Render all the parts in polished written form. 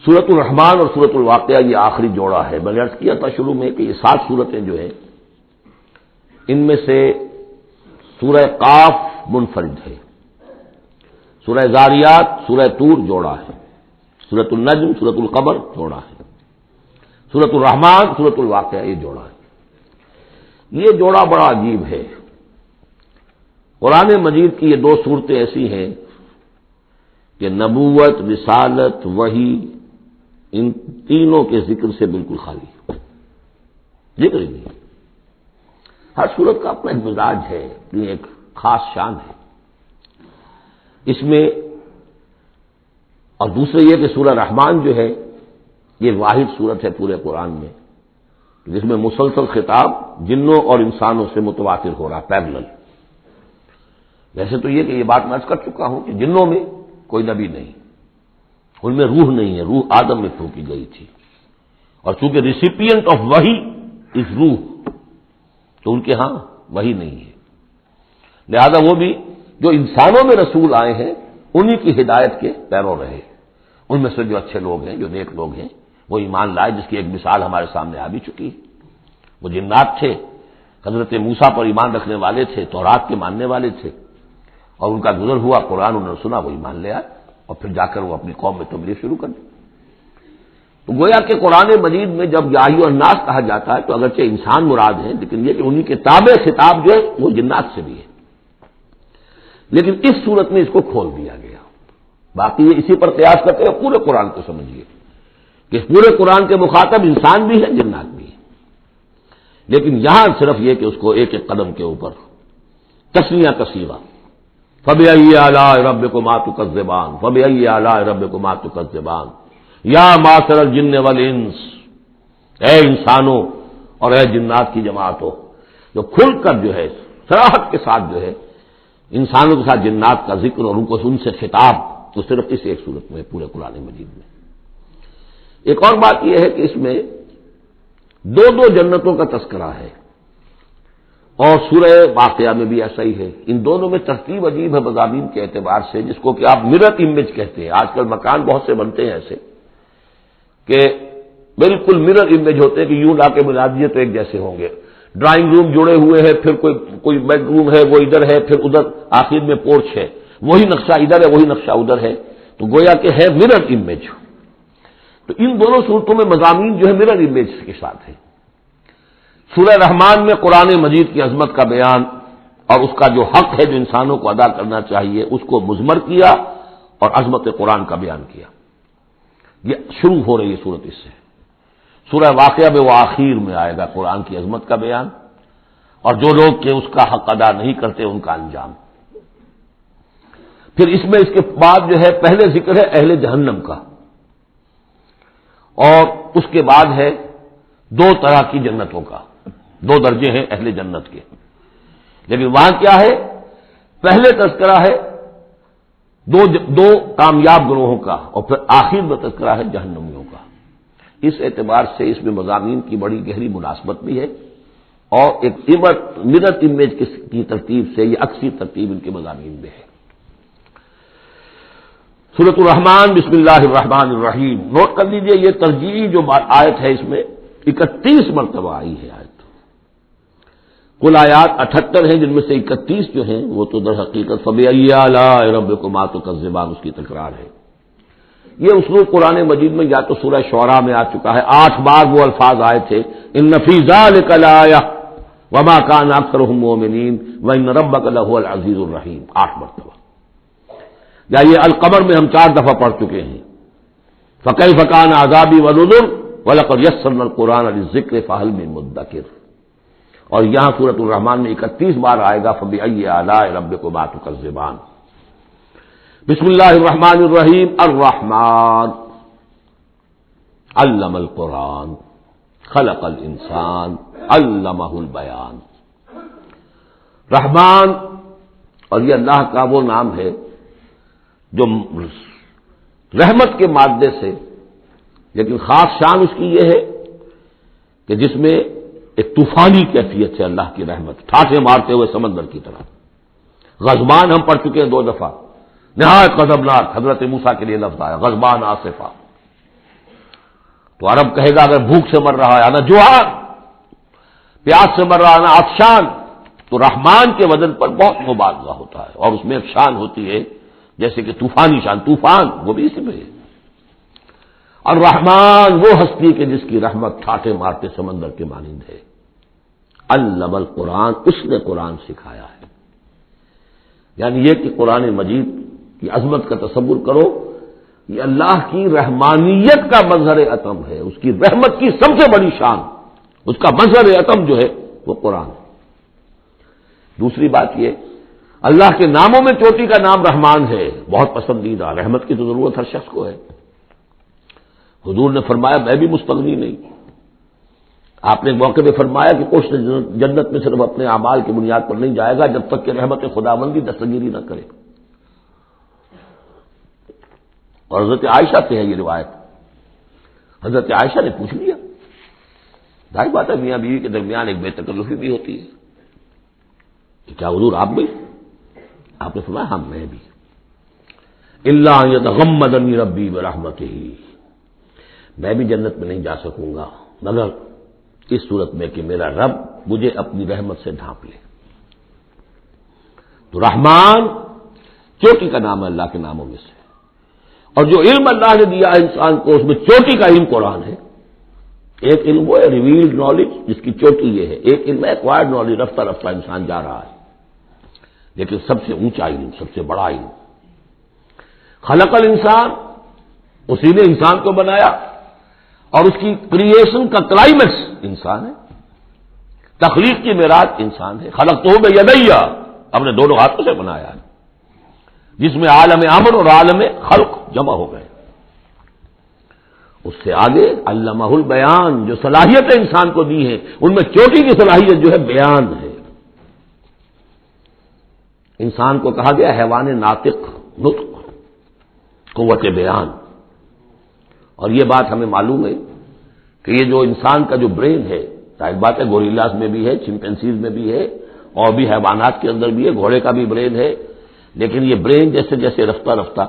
سورۃ الرحمان اور سورۃ الواقعہ یہ آخری جوڑا ہے. میں نے عرض کیا تھا شروع میں کہ یہ 7 صورتیں جو ہیں ان میں سے سورہ قاف منفرد ہے، سورہ زاریات، سورہ طور جوڑا ہے، سورۃ النجم، سورۃ القمر جوڑا ہے، سورۃ الرحمان، سورۃ الواقعہ یہ جوڑا ہے. یہ جوڑا بڑا عجیب ہے. قرآن مجید کی یہ 2 صورتیں ایسی ہیں کہ نبوت، رسالت، وحی ان تینوں کے ذکر سے بالکل خالی، ذکر ہی نہیں. ہر صورت کا اپنا ایک مزاج ہے، اپنی ایک خاص شان ہے اس میں. اور دوسرے یہ کہ سورہ رحمان جو ہے یہ واحد صورت ہے پورے قرآن میں جس میں مسلسل خطاب جنوں اور انسانوں سے متواتر ہو رہا، پیرلل. ویسے تو یہ کہ یہ بات میں عرض کر چکا ہوں کہ جنوں میں کوئی نبی نہیں، ان میں روح نہیں ہے، روح آدم میں پھونکی گئی تھی، اور چونکہ ریسیپینٹ آف وحی از روح تو ان کے ہاں وحی نہیں ہے. لہذا وہ بھی جو انسانوں میں رسول آئے ہیں انہی کی ہدایت کے پیرو رہے. ان میں سے جو اچھے لوگ ہیں، جو نیک لوگ ہیں، وہ ایمان لائے، جس کی ایک مثال ہمارے سامنے آ بھی چکی. وہ جنات تھے، حضرت موسیٰ پر ایمان رکھنے والے تھے، تورات کے ماننے والے تھے، اور ان کا گزر ہوا، قرآن انہوں نے سنا، وہ ایمان لے آئے، اور پھر جا کر وہ اپنی قوم میں تبلیغ شروع کر دی. تو گویا کہ قرآن مجید میں جب یا ایھا الناس کہا جاتا ہے تو اگرچہ انسان مراد ہیں، لیکن یہ کہ انہی کے تابع خطاب جو ہے وہ جنات سے بھی ہے. لیکن اس صورت میں اس کو کھول دیا گیا. باقی یہ اسی پر قیاس کرتے ہیں، پورے قرآن کو سمجھیے کہ پورے قرآن کے مخاطب انسان بھی ہیں، جنات بھی ہیں. لیکن یہاں صرف یہ کہ اس کو ایک ایک قدم کے اوپر تسنیہ کثیرہ، فَبِأَيِّ آلَاءِ رَبِّكُمَا تُكَذِّبَانِ فَبِأَيِّ آلَاءِ رَبِّكُمَا تُكَذِّبَانِ یا معشر الجن والانس، اے انسانوں اور اے جنات کی جماعتوں. جو کھل کر جو ہے صراحت کے ساتھ جو ہے انسانوں کے ساتھ جنات کا ذکر اور ان سے خطاب تو صرف اس ایک صورت میں پورے قرآن مجید میں. ایک اور بات یہ ہے کہ اس میں 2 جنتوں کا تذکرہ ہے، اور سورہ واقعہ میں بھی ایسا ہی ہے. ان دونوں میں ترتیب عجیب ہے مضامین کے اعتبار سے، جس کو کہ آپ مرر امیج کہتے ہیں. آج کل مکان بہت سے بنتے ہیں ایسے کہ بالکل مرر امیج ہوتے ہیں کہ یوں لا کے ملا دیے تو ایک جیسے ہوں گے. ڈرائنگ روم جڑے ہوئے ہیں، پھر کوئی بیڈ روم ہے وہ ادھر ہے، پھر ادھر آخر میں پورچ ہے، وہی نقشہ ادھر ہے، وہی نقشہ ادھر ہے، تو گویا کہ ہے مرر امیج. تو ان دونوں صورتوں میں مضامین جو ہے مرر امیج کے ساتھ ہے. سورہ رحمان میں قرآن مجید کی عظمت کا بیان اور اس کا جو حق ہے جو انسانوں کو ادا کرنا چاہیے اس کو مضمر کیا، اور عظمت قرآن کا بیان کیا. یہ شروع ہو رہی ہے صورت اس سے. سورہ واقعہ میں وہ آخر میں آئے گا قرآن کی عظمت کا بیان، اور جو لوگ کہ اس کا حق ادا نہیں کرتے ان کا انجام. پھر اس میں اس کے بعد جو ہے پہلے ذکر ہے اہل جہنم کا، اور اس کے بعد ہے 2 طرح کی جنتوں کا. 2 درجے ہیں اہل جنت کے. لیکن وہاں کیا ہے؟ پہلے تذکرہ ہے دو کامیاب گروہوں کا، اور پھر آخر میں تذکرہ ہے جہنمیوں کا. اس اعتبار سے اس میں مضامین کی بڑی گہری مناسبت بھی ہے، اور ایک مرر امیج کی ترتیب سے یہ عکسی ترتیب ان کے مضامین میں ہے. سورۃ الرحمان بسم اللہ الرحمن الرحیم. نوٹ کر لیجئے یہ ترجیحی جو آیت ہے اس میں 31 مرتبہ آئی ہے آیت. کل آیات 78 ہیں، جن میں سے 31 جو ہیں وہ تو در حقیقت فَبِأَيِّ آلَاءِ رَبِّكُمَا تُكَذِّبَانِ اس کی تکرار ہے. یہ اسلوب قرآن مجید میں یا تو سورہ شعراء میں آ چکا ہے، 8 بار وہ الفاظ آئے تھے ان فی ذلک لآیہ وما کان اکثرهم مؤمنین وان ربک لہو العزیز الرحیم، 8 مرتبہ. یا یہ القمر میں ہم 4 دفعہ پڑھ چکے ہیں فکیف کان عذابی ونذر ولقد یسرنا القرآن للذکر فہل من مدکر. اور یہاں سورۃ الرحمان میں 31 بار آئے گا فبأي آلاء ربكما تكذبان. بسم اللہ الرحمن الرحیم. الرحمن علم القرآن خلق الانسان علمہ البیان. رحمان، اور یہ اللہ کا وہ نام ہے جو رحمت کے مادے سے، لیکن خاص شان اس کی یہ ہے کہ جس میں ایک طوفانی کیفیت ہے اللہ کی رحمت، ٹھاٹھے مارتے ہوئے سمندر کی طرح. غضبان ہم پڑھ چکے ہیں 2 دفعہ، نہایت غضبناک. حضرت موسیٰ کے لیے لفظ آیا غضبان آصفہ. تو عرب کہے گا اگر بھوک سے مر رہا ہے انا جوعان، پیاس سے مر رہا ہے انا عطشان، تو رحمان کے وزن پر بہت مبالغہ ہوتا ہے، اور اس میں ایک شان ہوتی ہے جیسے کہ طوفانی شان، طوفان وہ بھی اسی میں ہے۔ اور رحمان وہ ہستی کہ جس کی رحمت ٹھاٹے مارتے سمندر کے مانند ہے۔ علم القرآن، اس نے قرآن سکھایا ہے۔ یعنی یہ کہ قرآن مجید کی عظمت کا تصور کرو، یہ اللہ کی رحمانیت کا مظہر عتم ہے، اس کی رحمت کی سب سے بڑی شان، اس کا مظہر عتم جو ہے وہ قرآن ہے۔ دوسری بات یہ، اللہ کے ناموں میں چوٹی کا نام رحمان ہے، بہت پسندیدہ، رحمت کی تو ضرورت ہر شخص کو ہے۔ حضور نے فرمایا میں بھی مستغنی نہیں۔ آپ نے ایک موقع پہ فرمایا کہ کوشش جنت میں صرف اپنے اعمال کی بنیاد پر نہیں جائے گا جب تک کہ رحمت خداوندی دستگیری نہ کرے۔ اور حضرت عائشہ سے ہے یہ روایت، حضرت عائشہ نے پوچھ لیا، ظاہر بات ہے میاں بیوی کے درمیان ایک بے تکلفی بھی ہوتی ہے کہ کیا حضور آپ بھی؟ آپ نے فرمایا ہاں میں بھی۔ الا ان یتغمدنی ربی برحمتہ، میں بھی جنت میں نہیں جا سکوں گا مگر اس صورت میں کہ میرا رب مجھے اپنی رحمت سے ڈھانپ لے۔ تو رحمان چوٹی کا نام ہے اللہ کے ناموں میں سے، اور جو علم اللہ نے دیا ہے انسان کو اس میں چوٹی کا علم قرآن ہے۔ ایک علم وہ ہے ریویلڈ نالج جس کی چوٹی یہ ہے، ایک علم ہے ایکوائرڈ نالج، رفتہ رفتہ انسان جا رہا ہے، لیکن سب سے اونچا علم، سب سے بڑا علم خلق الانسان، اسی نے انسان کو بنایا، اور اس کی کریشن کا کلائمیکس انسان ہے، تخلیق کی معراج انسان ہے۔ خلقتہ بیدیہ، اپنے دونوں ہاتھوں سے بنایا ہے، جس میں عالم امر اور عالم خلق جمع ہو گئے۔ اس سے آگے علمہ البیان، جو صلاحیتیں انسان کو دی ہیں ان میں چوٹی کی صلاحیت جو ہے بیان ہے۔ انسان کو کہا گیا حیوان ناطق، نطق، قوت بیان، اور یہ بات ہمیں معلوم ہے کہ یہ جو انسان کا جو برین ہے، ظاہر بات ہے گوریلاز میں بھی ہے، چمپینزیز میں بھی ہے، اور بھی حیوانات کے اندر بھی ہے، گھوڑے کا بھی برین ہے، لیکن یہ برین جیسے جیسے رفتہ رفتہ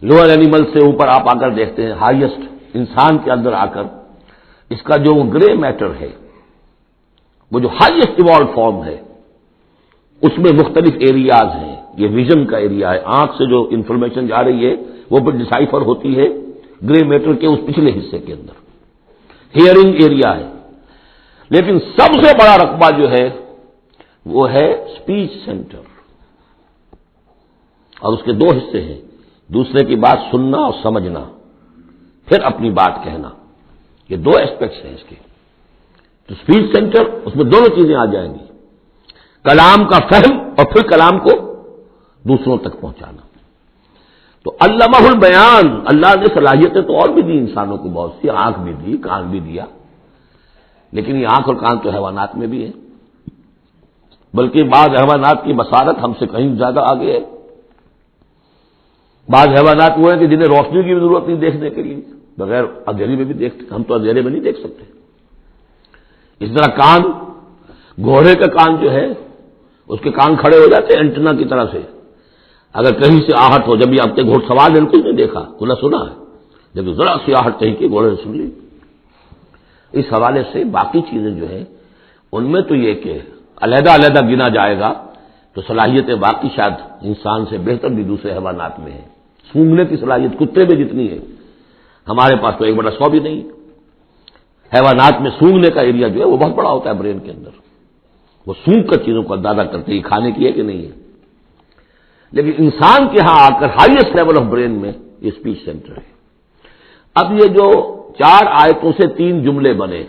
لوئر اینیمل سے اوپر آپ آ کر دیکھتے ہیں، ہائیسٹ انسان کے اندر آ کر اس کا جو گرے میٹر ہے، وہ جو ہائیسٹ ایوالوڈ فارم ہے، اس میں مختلف ایریاز ہیں۔ یہ ویژن کا ایریا ہے، آنکھ سے جو انفارمیشن جا رہی ہے وہ پھر ڈسائفر ہوتی ہے گرے میٹر کے اس پچھلے حصے کے اندر، ہیئرنگ ایریا ہے۔ لیکن سب سے بڑا رقبہ جو ہے وہ ہے اسپیچ سینٹر، اور اس کے دو حصے ہیں، دوسرے کی بات سننا اور سمجھنا، پھر اپنی بات کہنا، یہ دو ایسپیکٹس ہیں اس کے۔ تو اسپیچ سینٹر، اس میں دونوں چیزیں آ جائیں گی، کلام کا فہم اور پھر کلام کو دوسروں تک پہنچانا۔ تو علمہ البیان، اللہ نے صلاحیتیں تو اور بھی دی انسانوں کو بہت سی، آنکھ بھی دی، کان بھی دیا، لیکن یہ آنکھ اور کان تو حیوانات میں بھی ہے، بلکہ بعض حیوانات کی بصارت ہم سے کہیں زیادہ آگے ہے۔ بعض حیوانات وہ ہیں کہ جنہیں روشنی کی بھی ضرورت نہیں دیکھنے کے لیے، بغیر اندھیرے میں بھی دیکھتے، ہم تو اندھیرے میں نہیں دیکھ سکتے۔ اس طرح کان، گھوڑے کا کان جو ہے اس کے کان کھڑے ہو جاتے ہیں اینٹنا کی طرح سے، اگر کہیں سے آہٹ ہو، جب یہ آپ کے گھوڑ سوار نے کچھ نہیں دیکھا، کھلا سنا ہے، جب ذرا سی آہٹ کہیں کی گھوڑے نے سن لی۔ اس حوالے سے باقی چیزیں جو ہیں ان میں تو یہ کہ علیحدہ علیحدہ گنا جائے گا تو صلاحیتیں باقی شاید انسان سے بہتر بھی دوسرے حیوانات میں ہیں۔ سونگھنے کی صلاحیت کتے میں جتنی ہے ہمارے پاس تو 1/100 بھی نہیں۔ حیوانات میں سونگھنے کا ایریا جو ہے وہ بہت بڑا ہوتا ہے برین کے اندر، وہ سونگ کر چیزوں کو اندازہ کرتے ہیں کھانے کی ہے کہ نہیں ہے۔ لیکن انسان کے ہاں آ کر ہائیسٹ لیول آف برین میں یہ اسپیچ سینٹر ہے۔ اب یہ جو 4 آیتوں سے 3 جملے بنے،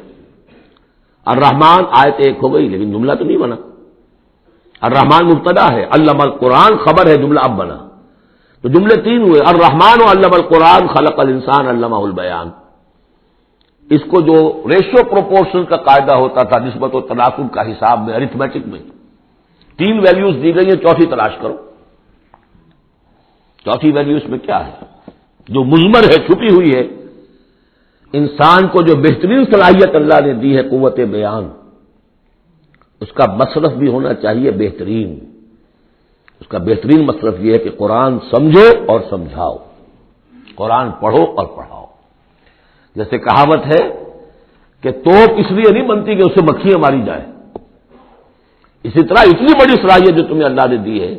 الرحمن آیت 1 ہو گئی لیکن جملہ تو نہیں بنا، الرحمن مبتدا ہے، علم القرآن خبر ہے، جملہ اب بنا، تو جملے 3 ہوئے، الرحمن و علم القرآن خلق الانسان علمہ البیان۔ اس کو جو ریشو پروپورشن کا قاعدہ ہوتا تھا نسبت و تناسب کا حساب میں، ارتھمیٹک میں 3 ویلیوز دی گئی ہیں، چوتھی تلاش کرو، چوتھی ویلیو اس میں کیا ہے جو مضمر ہے، چھپی ہوئی ہے۔ انسان کو جو بہترین صلاحیت اللہ نے دی ہے قوت بیان، اس کا مصرف بھی ہونا چاہیے بہترین۔ اس کا بہترین مصرف یہ ہے کہ قرآن سمجھو اور سمجھاؤ، قرآن پڑھو اور پڑھاؤ۔ جیسے کہاوت ہے کہ توپ اس لیے نہیں بنتی کہ اسے مکھیاں ماری جائیں، اسی طرح اتنی بڑی صلاحیت جو تمہیں اللہ نے دی ہے،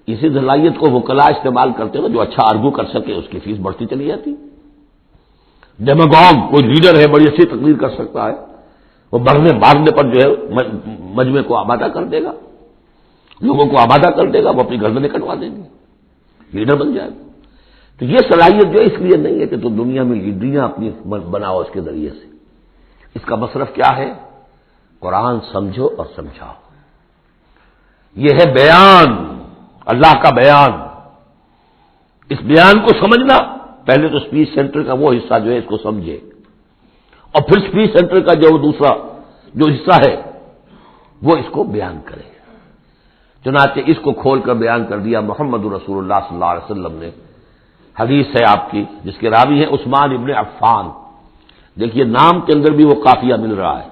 اسی صلاحیت کو وکلاء استعمال کرتے ہو، جو اچھا آرگو کر سکے اس کی فیس بڑھتی چلی جاتی۔ ڈیماگوگ کوئی لیڈر ہے، بڑی اچھی تقریر کر سکتا ہے، وہ بھاگنے پر جو ہے مجمع کو آبادہ کر دے گا، لوگوں کو آبادہ کر دے گا، وہ اپنی گردنیں کٹوا دیں گے، لیڈر بن جائے گا۔ تو یہ صلاحیت جو ہے اس لیے نہیں ہے کہ تم دنیا میں لیڈریاں اپنی بناؤ اس کے ذریعے سے، اس کا مصرف کیا ہے؟ قرآن سمجھو اور سمجھاؤ۔ یہ ہے بیان، اللہ کا بیان۔ اس بیان کو سمجھنا، پہلے تو اسپیچ سینٹر کا وہ حصہ جو ہے اس کو سمجھے، اور پھر اسپیچ سینٹر کا جو دوسرا جو حصہ ہے وہ اس کو بیان کرے۔ چنانچہ اس کو کھول کر بیان کر دیا محمد رسول اللہ صلی اللہ علیہ وسلم نے۔ حدیث ہے آپ کی جس کے راوی ہیں عثمان ابن عفان۔ دیکھیے نام کے اندر بھی وہ قافیہ مل رہا ہے،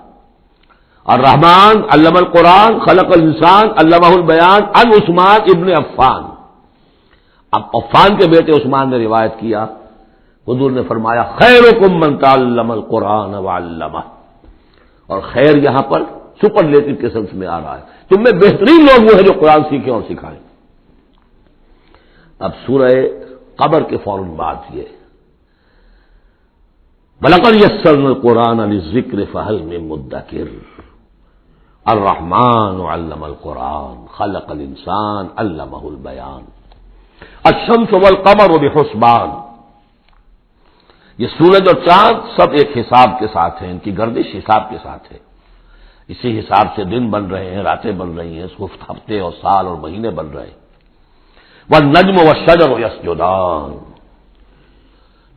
الرحمن علم القرآن خلق الانسان علمہ البیان عن عثمان ابن عفان۔ اب عفان کے بیٹے عثمان نے روایت کیا، حضور نے فرمایا خیرکم من تعلم القرآن وعلمہ، اور خیر یہاں پر سپرلیٹو کے سنس میں آ رہا ہے، تم میں بہترین لوگ وہ ہیں جو قرآن سیکھیں اور سکھائیں۔ اب سورہ قبر کے فوراً بعد یہ وَلَقَدْ يَسَّرْنَا الْقُرْآنَ لِلذِّكْرِ فَهَلْ مِن مُّدَّكِرٍ الرحمن علم القرآن خلق الانسان علمہ البیان الشمس والقمر بحسبان۔ یہ سورج اور چاند سب ایک حساب کے ساتھ ہیں، ان کی گردش حساب کے ساتھ ہے، اسی حساب سے دن بن رہے ہیں، راتیں بن رہی ہیں، ہفتے اور سال اور مہینے بن رہے ہیں۔ والنجم والشجر یسجدان،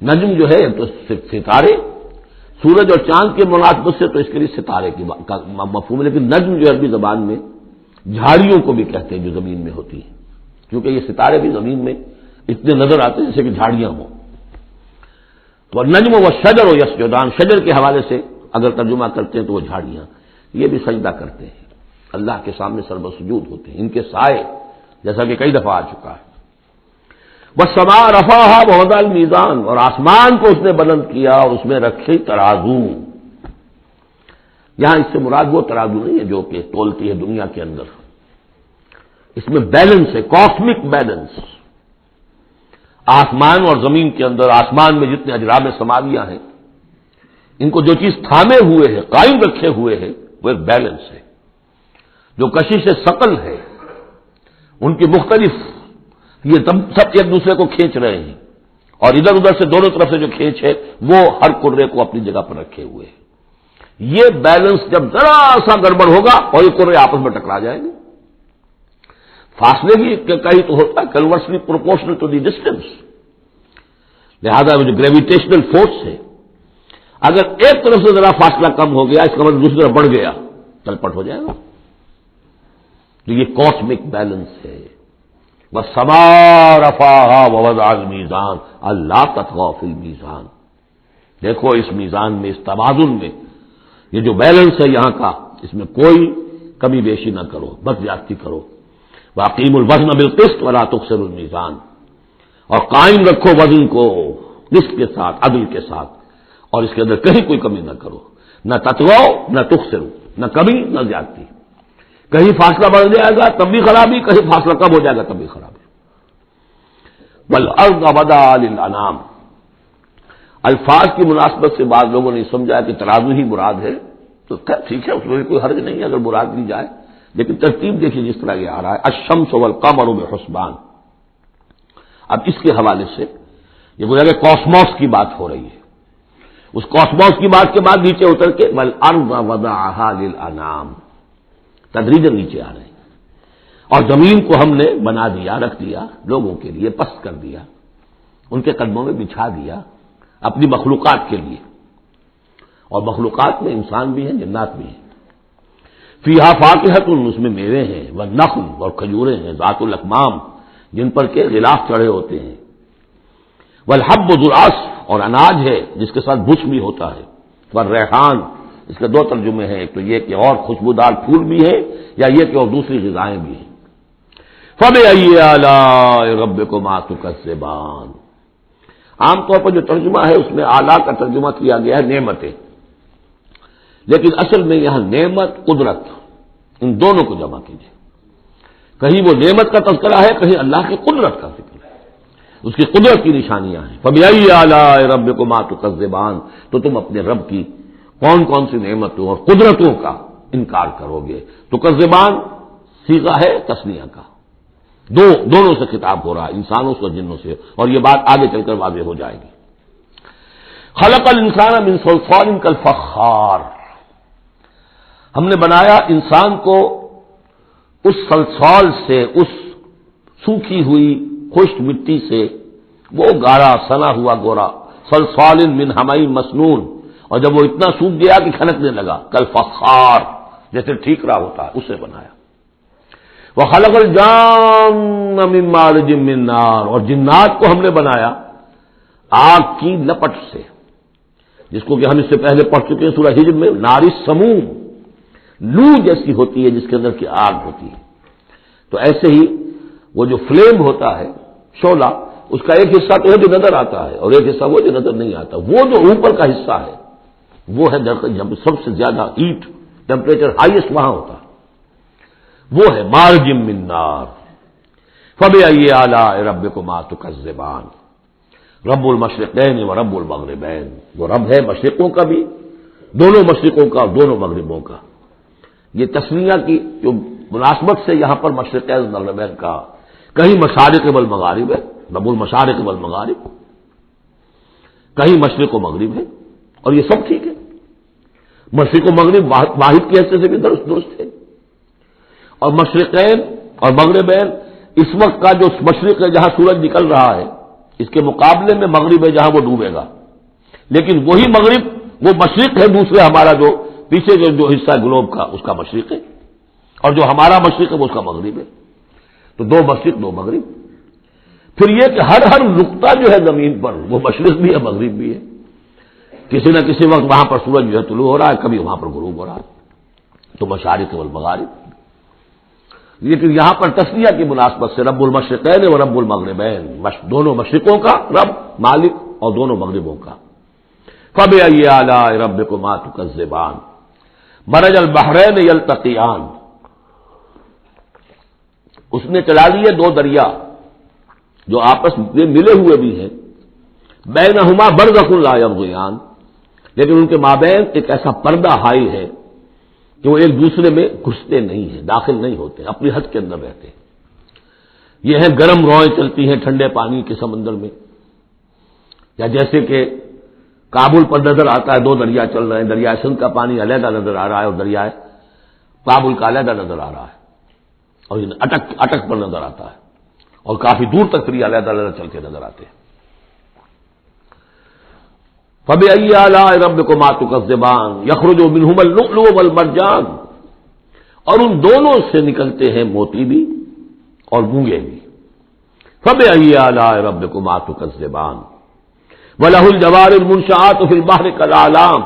نجم جو ہے تو ستارے، سورج اور چاند کے مناسبت سے تو اس کے لیے ستارے کی مفہوم ہے، لیکن نجم جو عربی زبان میں جھاڑیوں کو بھی کہتے ہیں جو زمین میں ہوتی ہیں، کیونکہ یہ ستارے بھی زمین میں اتنے نظر آتے ہیں جیسے کہ جھاڑیاں ہوں۔ تو النجم والشجر یسجدان، شجر کے حوالے سے اگر ترجمہ کرتے ہیں تو وہ جھاڑیاں، یہ بھی سجدہ کرتے ہیں، اللہ کے سامنے سربسجود ہوتے ہیں، ان کے سائے جیسا کہ کئی دفعہ آ چکا ہے۔ والسماء رفعها ووضع الميزان، اور آسمان کو اس نے بلند کیا اور اس میں رکھے ترازو۔ یہاں اس سے مراد وہ ترازو نہیں ہے جو کہ تولتی ہے دنیا کے اندر، اس میں بیلنس ہے، کاسمک بیلنس۔ آسمان اور زمین کے اندر، آسمان میں جتنے اجرام سماویہ ہیں، ان کو جو چیز تھامے ہوئے ہے، قائم رکھے ہوئے ہے، وہ ایک بیلنس ہے۔ جو کشش ثقل ہے، ان کی مختلف، یہ سب ایک دوسرے کو کھینچ رہے ہیں، اور ادھر ادھر سے دونوں طرف سے جو کھینچ ہے وہ ہر کرے کو اپنی جگہ پر رکھے ہوئے ہیں۔ یہ بیلنس جب ذرا سا گڑبڑ ہوگا اور یہ کرے آپس میں ٹکرا جائیں گے، فاصلے بھی کہیں تو ہوتا ہے conversely proportional to the distance, لہذا وہ جو گریویٹیشنل فورس ہے، اگر ایک طرف سے ذرا فاصلہ کم ہو گیا، اس کا مطلب دوسری طرف بڑھ گیا، تلپٹ ہو جائے گا۔ تو یہ کاسمک بیلنس ہے۔ والسماء رفعها ووضع الميزان الا تطغوا في الميزان، دیکھو اس میزان میں، اس توازن میں، یہ جو بیلنس ہے یہاں کا، اس میں کوئی کمی بیشی نہ کرو، بد زیادتی کرو۔ واقیموا الوزن بالقسط ولا تخسروا الميزان، اور قائم رکھو وزن کو قسط کے ساتھ، عدل کے ساتھ، اور اس کے اندر کہیں کوئی کمی نہ کرو، نہ تطغوا نہ تخسروا، نہ کمی نہ زیادتی۔ کہیں فاصلہ بڑھ جائے گا تب بھی خرابی، کہیں فاصلہ کم ہو جائے گا تب بھی خرابی۔ والارض وضعها للانام، الفاظ کی مناسبت سے بعض لوگوں نے سمجھا کہ ترازو ہی مراد ہے، تو ٹھیک ہے، اس میں کوئی حرج نہیں ہے اگر مراد لی جائے، لیکن ترتیب دیکھیے جس طرح یہ آ رہا ہے الشمس والقمر بحسبان۔ اب اس کے حوالے سے یہ گویا کہ کاسموس کی بات ہو رہی ہے، اس کاسموس کی بات کے بعد نیچے اتر کے والارض وضعها للانام، تدریجاً نیچے آ رہے ہیں، اور زمین کو ہم نے بنا دیا، رکھ دیا لوگوں کے لیے، پست کر دیا، ان کے قدموں میں بچھا دیا اپنی مخلوقات کے لیے، اور مخلوقات میں انسان بھی ہیں، جنات بھی ہیں۔ فیہا فاکہۃ، اس میں میوے ہیں، والنخل، اور کھجوریں ہیں، ذات الاکمام، جن پر کے غلاف چڑھے ہوتے ہیں، والحب ذو العصف، اور اناج ہے جس کے ساتھ بچ بھی ہوتا ہے، والریحان، اس کے دو ترجمے ہیں، ایک تو یہ کہ اور خوشبودار پھول بھی ہے، یا یہ کہ اور دوسری غذائیں بھی ہیں۔ فَبِأَيِّ آلَاءِ رَبِّكُمَا تُكَذِّبَانِ، عام طور پر جو ترجمہ ہے اس میں اعلیٰ کا ترجمہ کیا گیا ہے نعمتیں، لیکن اصل میں یہاں نعمت قدرت ان دونوں کو جمع کیجیے. کہیں وہ نعمت کا تذکرہ ہے، کہیں اللہ کی قدرت کا ذکر ہے، اس کی قدرت کی نشانیاں ہیں. فَبِأَيِّ آلَاءِ رَبِّكُمَا تُكَذِّبَانِ، تو تم اپنے رب کی کون کون سی نعمتوں اور قدرتوں کا انکار کرو گے. تکذبان صیغہ ہے تثنیہ کا، دونوں سے خطاب ہو رہا ہے، انسانوں سے اور جنوں سے، اور یہ بات آگے چل کر واضح ہو جائے گی. خلق الانسان من صلصال کالفخار، ہم نے بنایا انسان کو اس صلصال سے، اس سوکھی ہوئی خشک مٹی سے، وہ گارا سنا ہوا گورا، صلصال من حمإ مسنون، اور جب وہ اتنا سوکھ گیا کہ کھنکنے لگا، کالفخار جیسے ٹھیکرا ہوتا ہے، اسے بنایا. وَخَلَقَ الْجَانَّ مِن مَّارِجٍ مِّن نَّارٍ، اور جنات کو ہم نے بنایا آگ کی لپٹ سے، جس کو کہ ہم اس سے پہلے پڑھ چکے ہیں سورہ ہجر میں، نار السموم، لو جیسی ہوتی ہے جس کے اندر کی آگ ہوتی ہے. تو ایسے ہی وہ جو فلیم ہوتا ہے، شعلہ، اس کا ایک حصہ تو ہے جو نظر آتا ہے اور ایک حصہ وہ جو نظر نہیں آتا. وہ جو اوپر کا حصہ ہے وہ ہے جب سب سے زیادہ ہیٹ ٹیمپریچر ہائیسٹ وہاں ہوتا ہے، وہ ہے مارج من نار. فبأي آلاء ربكما تكذبان، رب المشرقین و رب المغربین، وہ رب ہے مشرقوں کا بھی، دونوں مشرقوں کا اور دونوں مغربوں کا. یہ تسمیہ کی جو مناسبت سے یہاں پر مشرقین و مغربین کا، کہیں مشارق والمغارب ہے، رب المشارق والمغارب، کہیں مشرق و مغرب ہے، اور یہ سب ٹھیک ہے. مشرق و مغرب واحد کی حیثیت سے بھی درست ہے. اور مشرقین اور مغربین، اس وقت کا جو مشرق ہے جہاں سورج نکل رہا ہے، اس کے مقابلے میں مغرب ہے جہاں وہ ڈوبے گا. لیکن وہی مغرب وہ مشرق ہے دوسرے، ہمارا جو پیچھے جو حصہ ہے گلوب کا، اس کا مشرق ہے، اور جو ہمارا مشرق ہے وہ اس کا مغرب ہے. تو دو مشرق دو مغرب. پھر یہ کہ ہر نقطہ جو ہے زمین پر وہ مشرق بھی ہے مغرب بھی ہے. کسی نہ کسی وقت وہاں پر سورج جو ہے طلوع ہو رہا ہے، کبھی وہاں پر غروب ہو رہا ہے. تو مشارق والمغارب. لیکن یہاں پر تسمیہ کی مناسبت سے رب المشرقین و رب المغربین، دونوں مشرقوں کا رب مالک اور دونوں مغربوں کا. فبأي آلاء ربكما تكذبان، مرج البحرین یلتقیان، اس نے چلا لیے دو دریا جو آپس میں ملے ہوئے بھی ہیں، بینہما برزخ لا یبغیان، لیکن ان کے مابین ایک ایسا پردہ حائل ہے کہ وہ ایک دوسرے میں گھستے نہیں ہیں، داخل نہیں ہوتے، اپنی حد کے اندر رہتے ہیں. یہ ہیں گرم روئیں چلتی ہیں ٹھنڈے پانی کے سمندر میں، یا جیسے کہ کابل پر نظر آتا ہے دو دریا چل رہے ہیں، دریائے سندھ کا پانی علیحدہ نظر آ رہا ہے اور دریائے کابل کا علیحدہ نظر آ رہا ہے، اور یہ اٹک پر نظر آتا ہے، اور کافی دور تک پھر یہ علیحدہ علیحدہ چل کے نظر آتے ہیں. فبأي آلاء ربكما تكذبان يخرج منهما اللؤلؤ والمرجان، اور ان دونوں سے نکلتے ہیں موتی بھی اور گونگے بھی. فبأي آلاء ربكما تكذبان وله الجوار المنشآت في البحر كالأعلام،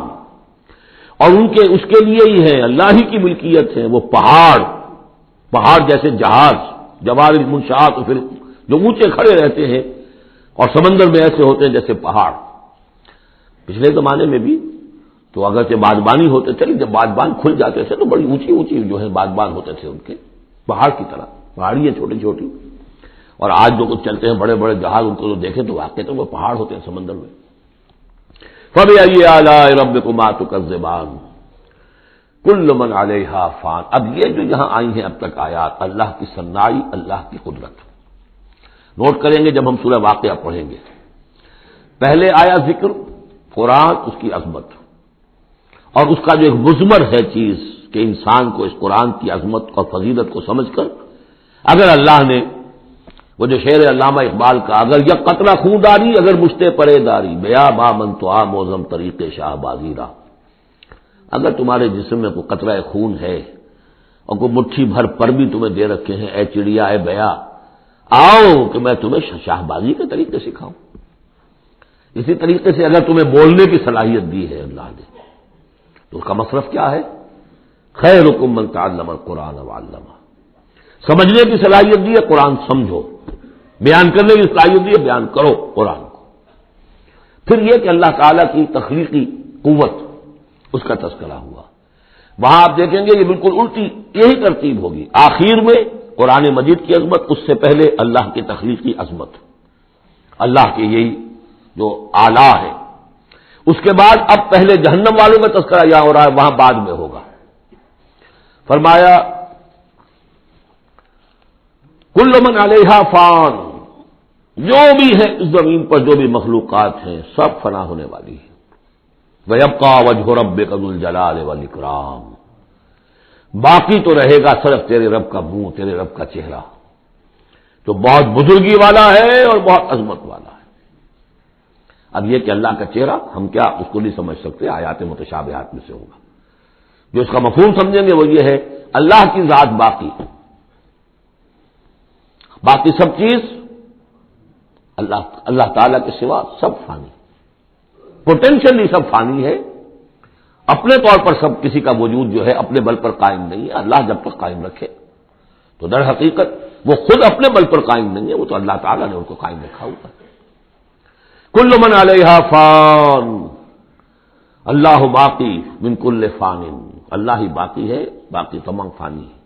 اور اس کے لیے ہی ہے، اللہ ہی کی ملکیت ہے وہ پہاڑ جیسے جہاز، جوار المنشآت جو اونچے کھڑے رہتے ہیں اور سمندر میں ایسے ہوتے ہیں جیسے پہاڑ. پچھلے زمانے میں بھی تو اگرچہ بادبانی ہوتے تھے، جب بادبان کھل جاتے تھے تو بڑی اونچی اونچی جو ہے بادبان ہوتے تھے ان کے، پہاڑ کی طرح، پہاڑیاں چھوٹی چھوٹی. اور آج جو کچھ چلتے ہیں بڑے بڑے جہاز، ان کو تو دیکھیں تو واقعی تو وہ پہاڑ ہوتے ہیں سمندر میں. فبأي آلاء ربكما تكذبان كل من عليها فان. اب یہ جو یہاں آئی ہیں اب تک آیات، اللہ کی صنائی، اللہ کی قدرت نوٹ کریں گے جب ہم سورہ واقعہ پڑھیں گے. پہلے آیا ذکر قرآن، اس کی عظمت، اور اس کا جو ایک مضمر ہے چیز کہ انسان کو اس قرآن کی عظمت اور فضیلت کو سمجھ کر، اگر اللہ نے وہ جو شعر علامہ اقبال کا، اگر یک قطرہ خون داری اگر مجھتے پرے داری، بیا با من تو آ موزم طریق شاہ بازی را، اگر تمہارے جسم میں کوئی قطرہ خون ہے اور کوئی مٹھی بھر پر بھی تمہیں دے رکھے ہیں، اے چڑیا اے بیا، آؤ کہ میں تمہیں شاہ بازی کے طریقے سکھاؤں. اسی طریقے سے اگر تمہیں بولنے کی صلاحیت دی ہے اللہ نے، تو اس کا مصرف کیا ہے؟ خیرکم من تعلم القرآن وعلمہ. سمجھنے کی صلاحیت دی ہے، قرآن سمجھو. بیان کرنے کی صلاحیت دی ہے، بیان کرو قرآن کو. پھر یہ کہ اللہ تعالیٰ کی تخلیقی قوت، اس کا تذکرہ ہوا۔ وہاں آپ دیکھیں گے یہ بالکل الٹی یہی ترتیب ہوگی، آخر میں قرآن مجید کی عظمت، اس سے پہلے اللہ کی تخلیقی عظمت، اللہ کے یہی جو اعلیٰ ہے، اس کے بعد اب پہلے جہنم والوں کا تذکرہ یہاں ہو رہا ہے، وہاں بعد میں ہوگا۔ فرمایا کل من علیہا فان، جو بھی ہے اس زمین پر جو بھی مخلوقات ہیں سب فنا ہونے والی ہے۔ وَيَبْقَى وَجْهُ رَبِّكَ ذُو الْجَلَالِ وَالْإِكْرَامِ، باقی تو رہے گا صرف تیرے رب کا منہ، تیرے رب کا چہرہ، جو بہت بزرگی والا ہے اور بہت عظمت والا ہے۔ اب یہ کہ اللہ کا چہرہ ہم کیا اس کو نہیں سمجھ سکتے، آیات متشابہات میں سے ہوگا۔ جو اس کا مفہوم سمجھیں گے وہ یہ ہے اللہ کی ذات باقی، باقی سب چیز اللہ تعالیٰ کے سوا سب فانی، پوٹینشلی سب فانی ہے، اپنے طور پر سب کسی کا وجود جو ہے اپنے بل پر قائم نہیں ہے۔ اللہ جب تک قائم رکھے تو در حقیقت وہ خود اپنے بل پر قائم نہیں ہے، وہ تو اللہ تعالیٰ نے ان کو قائم رکھا ہوا ہے۔ کل من علیہا فان، اللہ باقی من کل فان، اللہ ہی باقی ہے، باقی تمام فانی ہے۔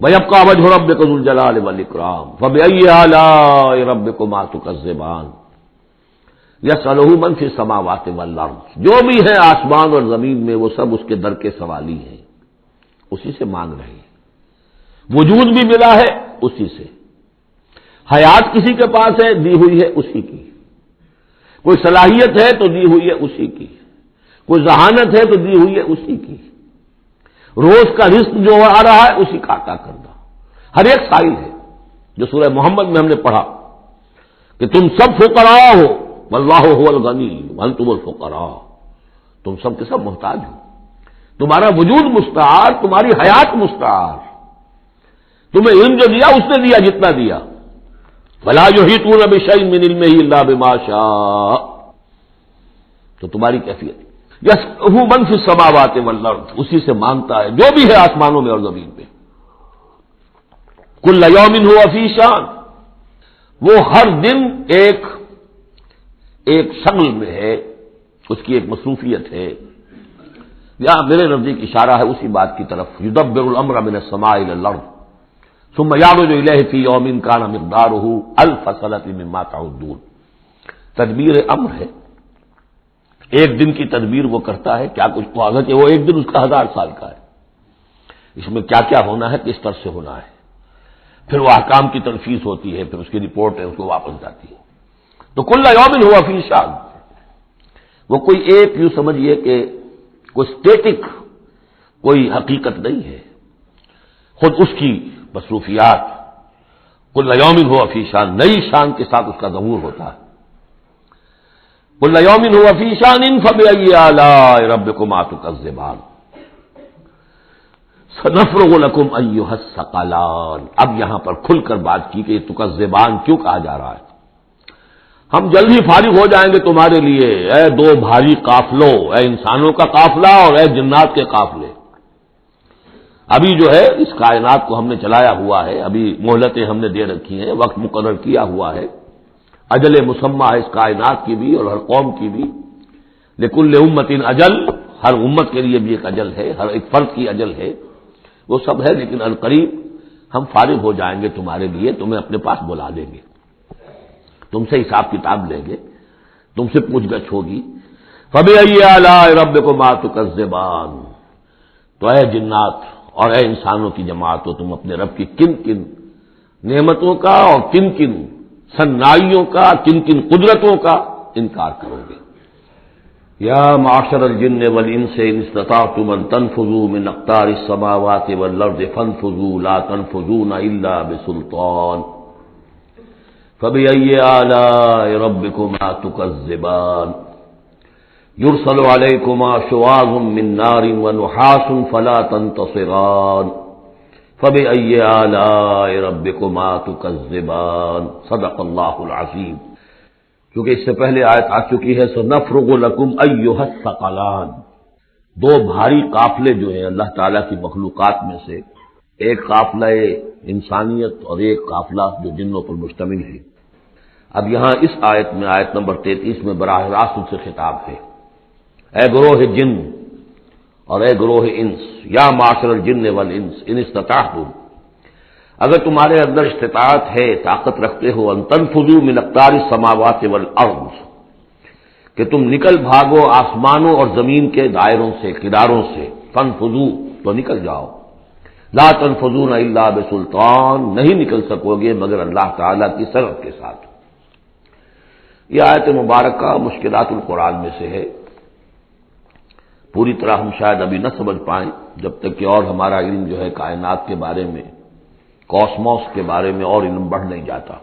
وَيَبْقَى وَجْهُ رَبِّكَ ذُو الْجَلَالِ وَالْإِكْرَامِ فَبِأَيِّ آلَاءِ رَبِّكُمَا تُكَذِّبَانِ یسألہ من فی السماوات والارض، جو بھی ہے آسمان اور زمین میں وہ سب اس کے در کے سوالی ہیں، اسی سے مانگ رہے ہیں۔ وجود بھی ملا ہے اسی سے، حیات کسی کے پاس ہے دی ہوئی ہے اسی کی، کوئی صلاحیت ہے تو دی ہوئی ہے اسی کی، کوئی ذہانت ہے تو دی ہوئی ہے اسی کی، روز کا رزق جو آ رہا ہے اسی کا عطا کرنا، ہر ایک سائل ہے۔ جو سورہ محمد میں ہم نے پڑھا کہ تم سب فقراء ہو واللہ هو الغنی وانتم الفقراء، تم سب کے سب محتاج ہو، تمہارا وجود مستعار، تمہاری حیات مستعار، تمہیں علم جو دیا اس نے دیا جتنا دیا، ولا یحیطون بشیء من علمہ الا بما شاء، تو تمہاری کیفیت یسألہ من فی السماوات والارض، اسی سے مانگتا ہے جو بھی ہے آسمانوں میں اور زمین پہ۔ کل یوم ہوا فی شان، وہ ہر دن ایک شغل میں ہے، اس کی ایک مصروفیت ہے۔ یہاں میرے نزدیک اشارہ ہے اسی بات کی طرف، یدبر الامر من السماء الى الارض ثم یعرج الیہ فی یوم کان مقدارہ الف سنۃ مما تعدون، تدبیر امر ہے، ایک دن کی تدبیر وہ کرتا ہے، کیا کچھ تو آگے کہ وہ ایک دن اس کا 1000 سال کا ہے، اس میں کیا کیا ہونا ہے، کس طرح سے ہونا ہے، پھر وہ احکام کی تنفیذ ہوتی ہے، پھر اس کی رپورٹ ہے، اس کو واپس جاتی ہے۔ تو کل یوم ہوا فی شان، وہ کوئی ایک یوں سمجھیے کہ کوئی اسٹیٹک کوئی حقیقت نہیں ہے، خود اس کی مصروفیات، کل یوم ہوا فی شان، نئی شان کے ساتھ اس کا ظہور ہوتا ہے۔ کل یوم ہوا فی شان فبأی آلاء ربکما تکذبان سنفرغ لکم ایھا الثقلان، اب یہاں پر کھل کر بات کی کہ یہ تکذبان کیوں کہا جا رہا ہے، ہم جلد ہی فارغ ہو جائیں گے تمہارے لیے، اے دو بھاری قافلوں، اے انسانوں کا قافلہ اور اے جنات کے قافلے۔ ابھی جو ہے اس کائنات کو ہم نے چلایا ہوا ہے، ابھی مہلتیں ہم نے دے رکھی ہیں، وقت مقرر کیا ہوا ہے، اجل مسمى ہے اس کائنات کی بھی اور ہر قوم کی بھی، لکل امت اجل، ہر امت کے لیے بھی ایک اجل ہے، ہر ایک فرد کی اجل ہے، وہ سب ہے، لیکن عنقریب ہم فارغ ہو جائیں گے تمہارے لیے، تمہیں اپنے پاس بلا دیں گے، تم سے حساب کتاب لیں گے، تم سے پوچھ گچھ ہوگی۔ فبأی آلاء ربکما تکذبان، تو اے جنات اور اے انسانوں کی جماعت، تو تم اپنے رب کی کن کن نعمتوں کا اور کن کن صنائیوں کا، کن کن قدرتوں کا انکار کرو گے۔ یا معشر الجن والانس ان استطعتم ان تنفذوا من اقطار السماوات والارض فانفذوا لا تنفذون الا بسلطان فبأي آلاء ربكما تكذبان يرسل عليكما شواظ من نار ونحاس فلا تنتصران فبأي آلاء ربكما تكذبان صدق اللہ العظیم۔ کیونکہ اس سے پہلے آیت آ چکی ہے سنفرغ لکم ایھا الثقلان، دو بھاری قافلے جو ہیں اللہ تعالیٰ کی مخلوقات میں سے، ایک قافلہ انسانیت اور ایک قافلہ جو جنوں پر مشتمل ہے، اب یہاں اس آیت میں، آیت نمبر 33 میں براہ راست ان سے خطاب ہے، اے گروہ جن اور اے گروہ انس، یا معاشر الجن والانس ان استطعتم، اگر تمہارے اندر استطاعت ہے، طاقت رکھتے ہو، ان تنفذوا من اقطار السماوات والارض، کہ تم نکل بھاگو آسمانوں اور زمین کے دائروں سے، کناروں سے، فانفذوا تو نکل جاؤ، لا تنفذون الا بسلطان، نہیں نکل سکو گے مگر اللہ تعالی کی سرعت کے ساتھ۔ یہ آیت مبارکہ مشکلات القرآن میں سے ہے، پوری طرح ہم شاید ابھی نہ سمجھ پائیں جب تک کہ اور ہمارا علم جو ہے کائنات کے بارے میں، کاسموس کے بارے میں اور علم بڑھ نہیں جاتا،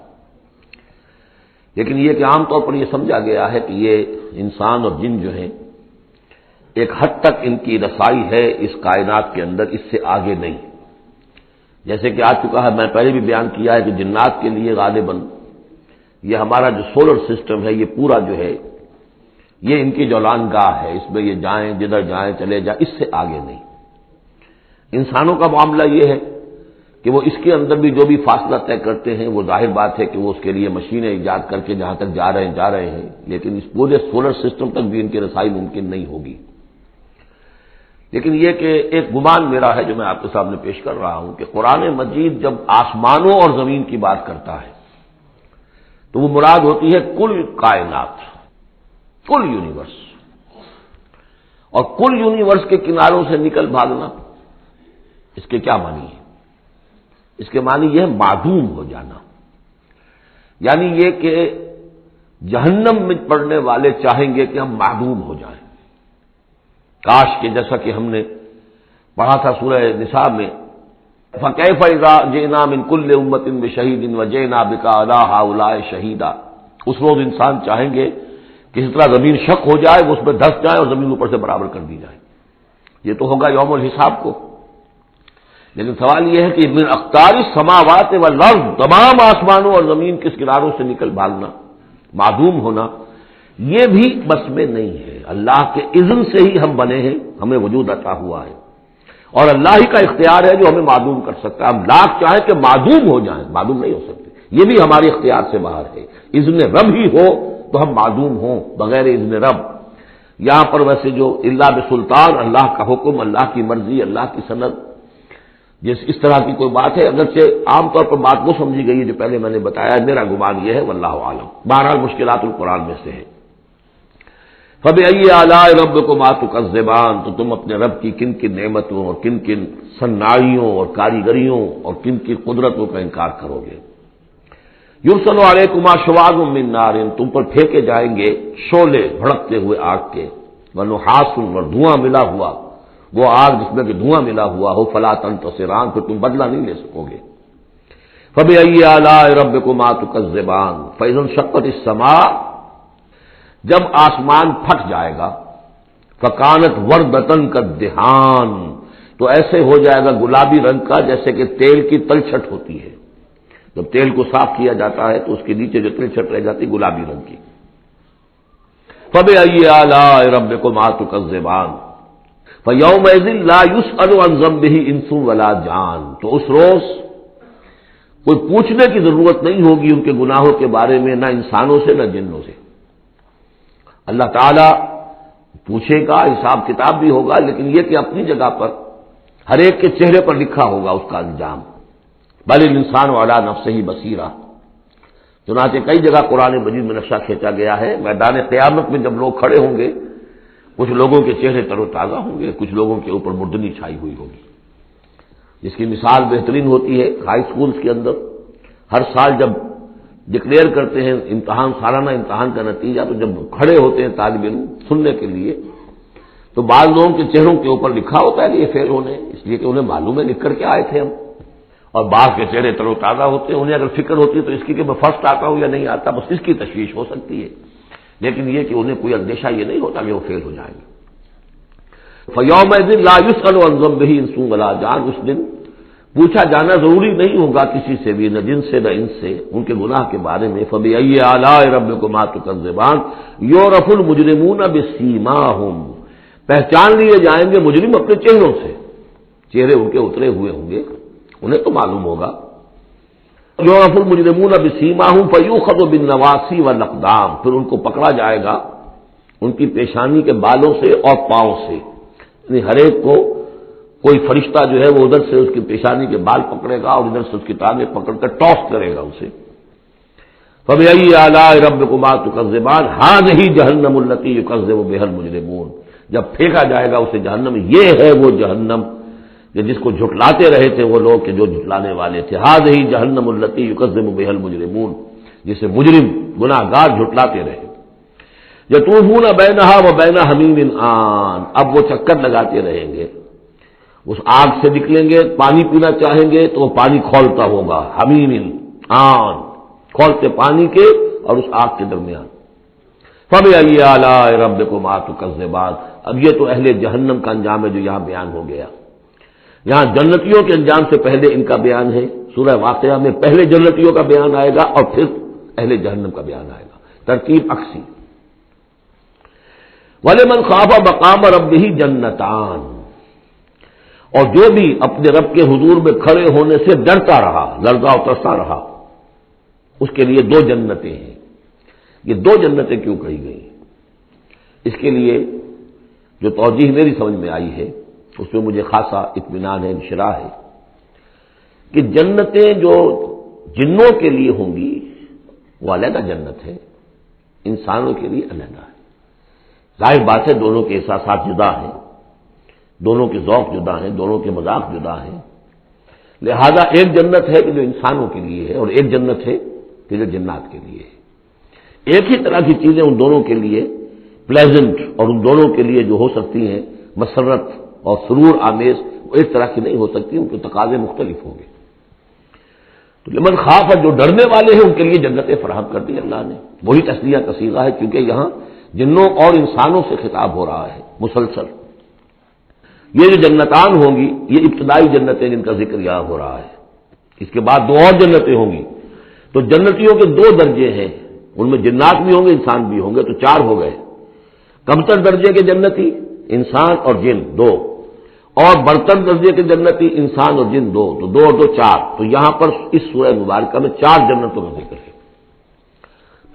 لیکن یہ کہ عام طور پر یہ سمجھا گیا ہے کہ یہ انسان اور جن جو ہیں ایک حد تک ان کی رسائی ہے اس کائنات کے اندر، اس سے آگے نہیں، جیسے کہ آ چکا ہے، میں پہلے بھی بیان کیا ہے کہ جنات کے لیے غالباً یہ ہمارا جو سولر سسٹم ہے یہ پورا جو ہے یہ ان کی جولان گاہ ہے، اس میں یہ جائیں جدھر جائیں چلے جائیں، اس سے آگے نہیں۔ انسانوں کا معاملہ یہ ہے کہ وہ اس کے اندر بھی جو بھی فاصلہ طے کرتے ہیں وہ ظاہر بات ہے کہ وہ اس کے لیے مشینیں ایجاد کر کے جہاں تک جا رہے ہیں، لیکن اس پورے سولر سسٹم تک بھی ان کی رسائی ممکن نہیں ہوگی۔ لیکن یہ کہ ایک گمان میرا ہے جو میں آپ کے سامنے پیش کر رہا ہوں کہ قرآن مجید جب آسمانوں اور زمین کی بات کرتا ہے تو وہ مراد ہوتی ہے کل کائنات، کل یونیورس، اور کل یونیورس کے کناروں سے نکل بھاگنا، اس کے کیا معنی ہے؟ اس کے معنی یہ ہے معدوم ہو جانا، یعنی یہ کہ جہنم میں پڑنے والے چاہیں گے کہ ہم معدوم ہو جائیں، کاش کہ جیسا کہ ہم نے پڑھا تھا سورہ نساء میں، فَكَيْفَ إِذَا جِئْنَا مِنْ كُلِّ أُمَّةٍ بِشَهِيدٍ وَجِئْنَا بِكَ عَلَىٰ هَٰؤُلَاءِ شَهِيدًا، اس روز انسان چاہیں گے کہ اس طرح زمین شق ہو جائے، وہ اس میں دھس جائے اور زمین اوپر سے برابر کر دی جائے، یہ تو ہوگا یوم الحساب کو۔ لیکن سوال یہ ہے کہ من اقطار السماوات والارض، تمام آسمانوں اور زمین کے کناروں سے نکل بھاگنا، معدوم ہونا، یہ بھی بس میں نہیں ہے، اللہ کے اذن سے ہی ہم بنے ہیں، ہمیں وجود عطا ہوا ہے، اور اللہ ہی کا اختیار ہے جو ہمیں معدوم کر سکتا ہے۔ ہم لاکھ چاہیں کہ معدوم ہو جائیں، معدوم نہیں ہو سکتے، یہ بھی ہمارے اختیار سے باہر ہے، اذن رب ہی ہو تو ہم معدوم ہوں بغیر اذن رب۔ یہاں پر ویسے جو الا بسلطان، اللہ کا حکم، اللہ کی مرضی، اللہ کی سند، اس طرح کی کوئی بات ہے، اگرچہ عام طور پر بات وہ سمجھی گئی ہے جو پہلے میں نے بتایا، میرا گمان یہ ہے واللہ عالم۔ بہرحال مشکلات القرآن میں سے ہے۔ فَبِأَيِّ آلَاءِ رَبِّكُمَا تُكَذِّبَانِ، تو تم اپنے رب کی کن کن نعمتوں اور کن کن صنائیوں اور کاریگریوں اور کن کی قدرتوں کا انکار کرو گے۔ یُرْسَلُ عَلَيْكُمَا شُوَاظٌ مِّن نَّارٍ، تم پر پھینکے جائیں گے شعلے بھڑکتے ہوئے آگ کے، وَنُحَاسٌ، اور دھواں ملا ہوا، وہ آگ جس میں کہ دھواں ملا ہوا ہو، فَلَا تَنتَصِرَانِ، پھر تم بدلہ نہیں لے سکو گے۔ فَبِأَيِّ آلَاءِ رَبِّكُمَا تُكَذِّبَانِ فَإِذَا انشَقَّتِ السَّمَاءُ، جب آسمان پھٹ جائے گا، فَكَانَتْ وَرْدَةً كَالدِّهَانِ، تو ایسے ہو جائے گا گلابی رنگ کا جیسے کہ تیل کی تلچھٹ ہوتی ہے، جب تیل کو صاف کیا جاتا ہے تو اس کے نیچے جو تلچھٹ رہ جاتی گلابی رنگ کی۔ فَبِأَيِّ آلَاءِ رَبِّكُمَا تُكَذِّبَانِ فَيَوْمَئِذٍ لَا يُسْأَلُ عَنْ ذَنبِهِ إِنسٌ وَلَا جَانٌ، تو اس روز کوئی پوچھنے کی ضرورت نہیں ہوگی ان کے گناہوں کے بارے میں، نہ انسانوں سے نہ جنوں سے۔ اللہ تعالیٰ پوچھے گا، حساب کتاب بھی ہوگا، لیکن یہ کہ اپنی جگہ پر ہر ایک کے چہرے پر لکھا ہوگا اس کا انجام۔ بل الانسان علی نفسہ بصیرہ، چنانچہ کئی جگہ قرآن مجید میں نقشہ کھینچا گیا ہے، میدان قیامت میں جب لوگ کھڑے ہوں گے، کچھ لوگوں کے چہرے تر و تازہ ہوں گے، کچھ لوگوں کے اوپر مردنی چھائی ہوئی ہوگی، جس کی مثال بہترین ہوتی ہے ہائی سکولز کے اندر ہر سال جب ڈکلیئر کرتے ہیں امتحان، سالانہ امتحان کا نتیجہ، تو جب کھڑے ہوتے ہیں طالب علم سننے کے لیے تو بعض لوگوں کے چہروں کے اوپر لکھا ہوتا ہے کہ یہ فیل ہونے، اس لیے کہ انہیں معلوم ہے لکھ کر کے آئے تھے ہم، اور بعض کے چہرے تر و تازہ ہوتے ہیں، انہیں اگر فکر ہوتی ہے تو اس کی کہ میں فرسٹ آتا ہوں یا نہیں آتا، بس اس کی تشویش ہو سکتی ہے، لیکن یہ کہ انہیں کوئی اندیشہ یہ نہیں ہوتا کہ وہ فیل ہو جائیں گے۔ فَيَوْمَئِذٍ لَا يُسْأَلُ عَنْ ذَنبِهِ إِنسٌ وَلَا جَانٌ، اس دن پوچھا جانا ضروری نہیں ہوگا کسی سے بھی، نہ جن سے نہ ان سے، ان کے گناہ کے بارے میں۔ فَبِأَيِّ آلَاءِ رَبِّكُمَا تُكَذِّبَانِ يُعْرَفُ الْمُجْرِمُونَ بِسِيمَاهُمْ، پہچان لیے جائیں گے مجرم اپنے چہروں سے، چہرے ان کے اترے ہوئے ہوں گے، انہیں تو معلوم ہوگا۔ یعرف المجرمون بسیماہم فیؤخذ بالنواصی والاقدام، پھر ان کو پکڑا جائے گا ان کی پیشانی کے بالوں سے اور پاؤں سے، یعنی ہر ایک کو کوئی فرشتہ جو ہے وہ ادھر سے اس کی پیشانی کے بال پکڑے گا اور ادھر سے اس کی ٹانگیں پکڑ کر ٹاس کرے گا اسے۔ فَبِأَيِّ آلَاءِ رَبِّكُمَا تُكَذِّبَانِ هَٰذِهِ جَهَنَّمُ الَّتِي يُكَذِّبُ بِهَا الْمُجْرِمُونَ، جب پھینکا جائے گا اسے جہنم، یہ ہے وہ جہنم کہ جس کو جھٹلاتے رہے تھے وہ لوگ کہ جو جھٹلانے والے تھے، هَٰذِهِ جَهَنَّمُ الَّتِي يُكَذِّبُ بِهَا الْمُجْرِمُونَ، جسے مجرم گناہ گار جھٹلاتے رہے۔ یطوفون بینہا وبین حمیم آن، اب وہ چکر لگاتے رہیں گے، اس آگ سے نکلیں گے، پانی پینا چاہیں گے تو وہ پانی کھولتا ہوگا، حمیم آن، کھولتے پانی کے اور اس آگ کے درمیان۔ فَبِأَيِّ آلَاءِ رَبِّكُمَا تُكَذِّبَانِ، اب یہ تو اہل جہنم کا انجام ہے جو یہاں بیان ہو گیا۔ یہاں جنتیوں کے انجام سے پہلے ان کا بیان ہے، سورہ واقعہ میں پہلے جنتیوں کا بیان آئے گا اور پھر اہل جہنم کا بیان آئے گا، ترتیب عکسی۔ وَلِمَنْ خَافَ مَقَامَ رَبِّهِ جَنَّتَانِ، اور جو بھی اپنے رب کے حضور میں کھڑے ہونے سے ڈرتا رہا، لرزا و ترسا رہا، اس کے لیے دو جنتیں ہیں۔ یہ دو جنتیں کیوں کہی گئی؟ اس کے لیے جو توجیہ میری سمجھ میں آئی ہے اس میں مجھے خاصا اطمینان ہے، انشراح ہے کہ جنتیں جو جنوں کے لیے ہوں گی وہ علیحدہ جنت ہے، انسانوں کے لیے علیحدہ ہے۔ ظاہر بات ہے دونوں کے احساسات جدا ہیں، دونوں کے ذوق جدا ہیں، دونوں کے مذاق جدا ہیں، لہذا ایک جنت ہے کہ جو انسانوں کے لیے ہے اور ایک جنت ہے کہ جو جنات کے لیے ہے۔ ایک ہی طرح کی چیزیں ان دونوں کے لیے پلیزنٹ اور ان دونوں کے لیے جو ہو سکتی ہیں مسرت اور سرور آمیز، وہ ایک طرح کی نہیں ہو سکتی، ان کے تقاضے مختلف ہوں گے۔ تو لمن خاف، جو ڈرنے والے ہیں ان کے لیے جنتیں فراہم کر دی اللہ نے، وہی تسلیہ کا صیغہ ہے کیونکہ یہاں جنوں اور انسانوں سے خطاب ہو رہا ہے مسلسل۔ یہ جو جنتان ہوں گی یہ ابتدائی جنتیں جن کا ذکر یہاں ہو رہا ہے، اس کے بعد دو اور جنتیں ہوں گی، تو جنتیوں کے دو درجے ہیں، ان میں جنات بھی ہوں گے انسان بھی ہوں گے، تو چار ہو گئے۔ کمتر درجے کے جنتی انسان اور جن دو، اور برتر درجے کے جنتی انسان اور جن دو، تو دو اور دو چار۔ تو یہاں پر اس سورہ مبارکہ میں چار جنتوں کا ذکر ہے۔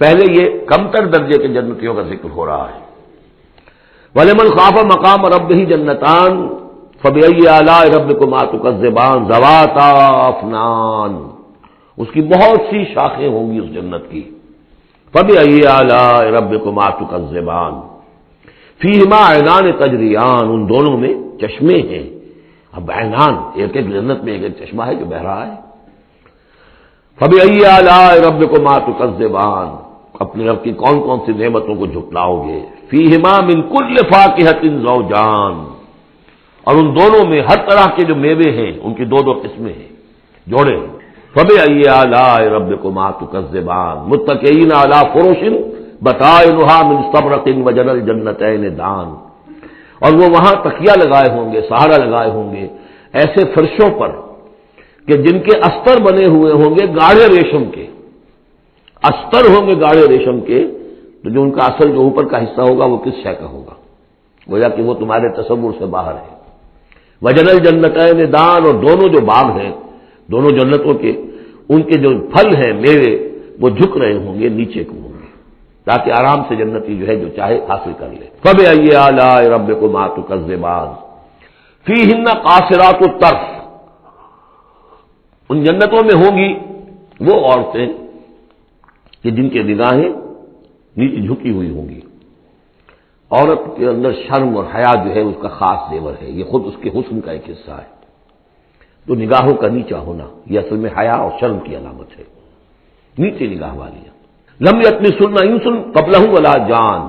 پہلے یہ کمتر درجے کے جنتیوں کا ذکر ہو رہا ہے۔ وَلِمَنْ خَافَ مَقَامَ رَبِّهِ جَنَّتَانِ فَبِأَيِّ آلَاءِ رَبِّكُمَا تُكَذِّبَانِ ذَوَاتَا أَفْنَانٍ، اس کی بہت سی شاخیں ہوں گی اس جنت کی۔ فَبِأَيِّ آلَاءِ رَبِّكُمَا تُكَذِّبَانِ فِيهِمَا عَيْنَانِ تَجْرِيَانِ، ان دونوں میں چشمے ہیں۔ اب عینان، ایک ایک جنت میں ایک ایک چشمہ ہے جو بہہ رہا ہے۔ فَبِأَيِّ آلَاءِ رَبِّكُمَا تُكَذِّبَانِ، اپنے رب کی کون کون سی نعمتوں کو جھٹلاؤ گے۔ فِيهِمَا مِن كُلِّ فَاكِهَةٍ زَوْجَانِ، اور ان دونوں میں ہر طرح کے جو میوے ہیں ان کی دو دو قسمیں ہیں، جوڑے ہیں۔ فَبِأَيِّ آلَاءِ رَبِّكُمَا تُكَذِّبَانِ مُتَّكِئِينَ عَلَىٰ فُرُشٍ بَطَائِنُهَا مِن اسْتَبْرَقٍ وَجَنَى الْجَنَّتَيْنِ دَانٍ، اور وہ وہاں تکیہ لگائے ہوں گے، سہارا لگائے ہوں گے ایسے فرشوں پر کہ جن کے استر بنے ہوئے ہوں گے گاڑھے ریشم کے، استر ہوں گے گاڑھے ریشم کے، تو جو ان کا اصل جو اوپر کا حصہ ہوگا وہ کس شے کا ہوگا، گویا کہ وہ تمہارے تصور سے باہر ہے۔ وَجَنَى الْجَنَّتَيْنِ دَانٍ، اور دونوں جو باغ ہیں دونوں جنتوں کے، ان کے جو پھل ہیں میوے وہ جھک رہے ہوں گے، نیچے کو ہوں گے، تاکہ آرام سے جنتی جو ہے جو چاہے حاصل کر لے۔ فَبِأَيِّ آلَاءِ رَبِّكُمَا تُكَذِّبَانِ فِيهِنَّ قَاصِرَاتُ الطَّرْفِ، ان جنتوں میں ہوں گی وہ عورتیں کہ جن کے نگاہیں نیچے جھکی ہوئی ہوں گی۔ عورت کے اندر شرم اور حیا جو ہے اس کا خاص زیور ہے، یہ خود اس کے حسن کا ایک حصہ ہے۔ تو نگاہوں کا نیچا ہونا یہ اصل میں حیا اور شرم کی علامت ہے، نیچے نگاہ والیاں۔ لم یطمثن انس قبلہم ولا جان،